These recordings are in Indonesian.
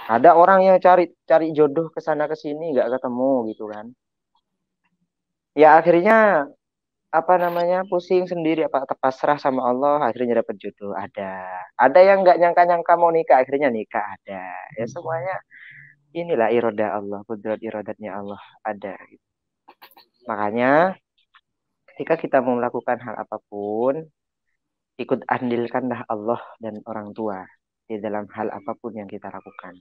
Ada orang yang cari jodoh ke sana ke sini nggak ketemu gitu kan. Ya akhirnya apa namanya pusing sendiri apa pasrah sama Allah akhirnya dapat jodoh ada yang nggak nyangka-nyangka mau nikah akhirnya nikah ada ya semuanya inilah iroda Allah kudrat irodatnya Allah ada gitu. Makanya ketika kita mau melakukan hal apapun ikut andilkanlah Allah dan orang tua di dalam hal apapun yang kita lakukan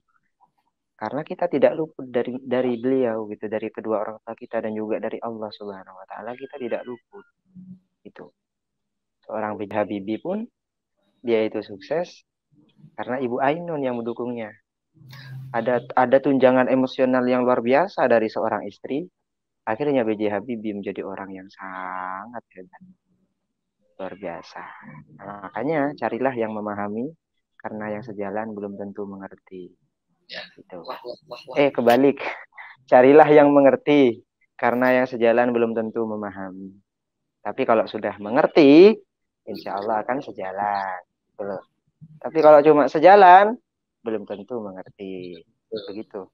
karena kita tidak luput dari beliau gitu dari kedua orang tua kita dan juga dari Allah Subhanahu Wa Taala kita tidak luput itu seorang B J Habibie pun dia itu sukses karena Ibu Ainun yang mendukungnya. Ada tunjangan emosional yang luar biasa dari seorang istri. Akhirnya B J Habibie menjadi orang yang sangat hebat, luar biasa. Nah, makanya carilah yang memahami karena yang sejalan belum tentu mengerti. Ya. Gitu. Wah, wah, wah, wah. Kebalik. Carilah yang mengerti karena yang sejalan belum tentu memahami. Tapi kalau sudah mengerti, insya Allah akan sejalan. Betul. Tapi kalau cuma sejalan, belum tentu mengerti. Begitu.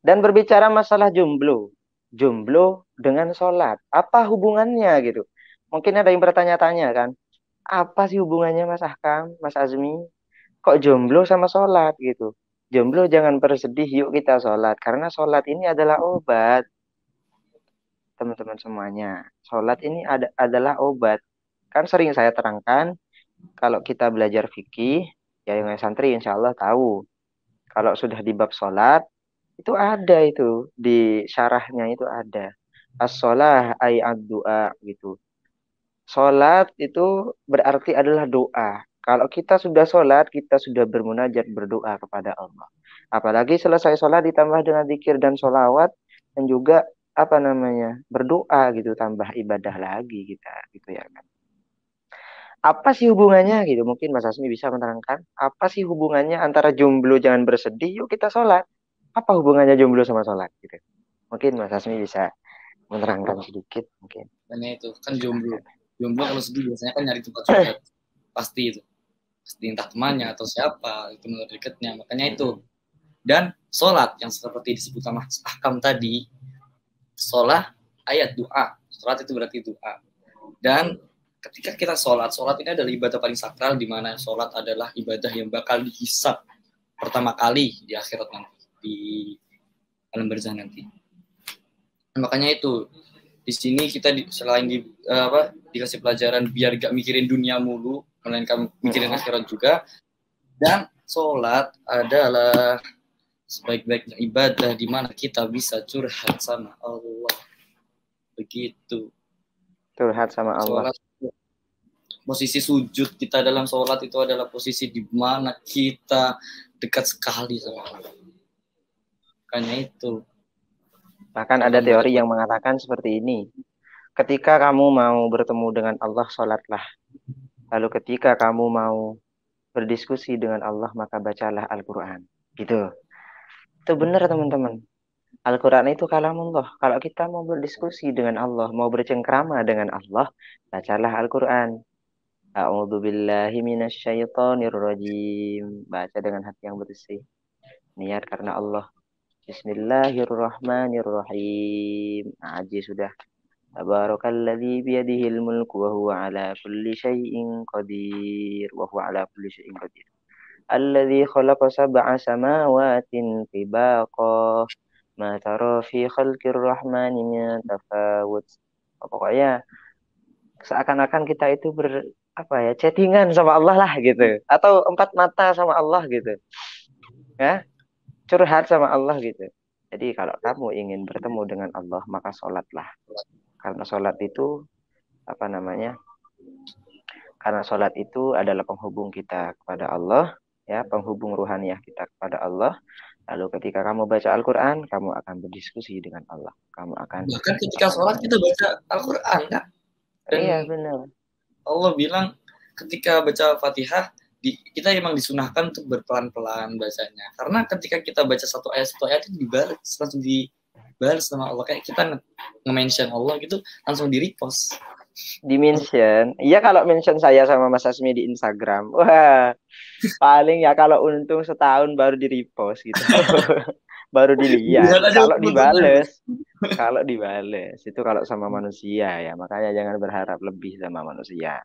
Dan berbicara masalah jomblo. Jomblo dengan sholat. Apa hubungannya gitu. Mungkin ada yang bertanya-tanya kan. Apa sih hubungannya Mas Ahkam, Mas Azmi? Kok jomblo sama sholat gitu. Jomblo jangan bersedih, yuk kita sholat. Karena sholat ini adalah obat. Teman-teman semuanya. Sholat ini adalah obat. Kan sering saya terangkan. Kalau kita belajar fikih, ya yang santri insya Allah tahu. Kalau sudah di bab sholat, itu ada itu. Di syarahnya itu ada. As-sholah ay ad-du'a gitu. Sholat itu berarti adalah doa. Kalau kita sudah sholat, kita sudah bermunajat berdoa kepada Allah. Apalagi selesai sholat ditambah dengan zikir dan sholawat. Dan juga apa namanya berdoa gitu tambah ibadah lagi kita gitu ya kan. Apa sih hubungannya gitu? Mungkin Mas Asmi bisa menerangkan. Apa sih hubungannya antara jomblo jangan bersedih, yuk kita sholat. Apa hubungannya jomblo sama sholat gitu? Mungkin Mas Asmi bisa menerangkan sedikit mungkin. Makanya itu kan jomblo. Silakan. Jomblo kalau sedih biasanya kan nyari tempat curhat. Pasti itu. Pasti entah temannya Mm-mm. atau siapa itu menurut dekatnya. Makanya itu. Mm-mm. Dan sholat yang seperti disebut sama Ahkam tadi, sholat ayat doa. Sholat itu berarti doa. Dan ketika kita sholat ini adalah ibadah paling sakral di mana sholat adalah ibadah yang bakal dihisap pertama kali di akhirat nanti, di alam barzah nanti. Nah, makanya itu di sini kita selain dikasih pelajaran biar gak mikirin dunia mulu, melainkan mikirin akhirat juga. Dan sholat adalah sebaik-baiknya ibadah di mana kita bisa curhat sama Allah. Begitu. Curhat sama Allah. Sholat, posisi sujud kita dalam sholat itu adalah posisi di mana kita dekat sekali sama Allah. Makanya itu. Bahkan Kalau ada kamu baca teori yang mengatakan seperti ini. Ketika kamu mau bertemu dengan Allah, sholatlah. Lalu ketika kamu mau berdiskusi dengan Allah, maka bacalah Al-Quran. Gitu. Itu benar teman-teman. Al-Quran itu kalamullah. Kalau kita mau berdiskusi dengan Allah, mau bercengkrama dengan Allah, bacalah Al-Quran. A'udzu billahi minasyaitonir rajim. Baca dengan hati yang bersih. Niat karena Allah. Bismillahirrahmanirrahim. Aji sudah. Tabarakalladzi biyadihil mulku wa huwa ala kulli syai'in qadir. Wa huwa ala kulli syai'in qadir. Alladzi khalaqa sab'a samawatin tibaqa. Ma tara fi khalqir rahmani min tafawut. Pokoknya seakan-akan kita itu apa ya chattingan sama Allah lah gitu atau empat mata sama Allah gitu ya curhat sama Allah gitu jadi kalau kamu ingin bertemu dengan Allah maka sholatlah karena sholat itu apa namanya karena sholat itu adalah penghubung kita kepada Allah ya penghubung ruhaniyah kita kepada Allah lalu ketika kamu baca Al-Quran kamu akan berdiskusi dengan Allah kamu akan bahkan ketika apa sholat kita namanya baca Al-Quran kan. Dan iya benar Allah bilang ketika baca Fatihah kita emang disunahkan untuk berpelan-pelan bacanya. Karena ketika kita baca satu ayat itu dibalas langsung dibalas sama Allah kayak kita nge-mention Allah gitu langsung di repost. Di mention. Iya kalau mention saya sama Mas Asmi di Instagram. Wah, paling ya kalau untung setahun baru di repost gitu. Baru dilihat. Lihat aja Kalau keuntungan, Bos. dibales, kalau dibales itu kalau sama manusia ya. Makanya jangan berharap lebih sama manusia.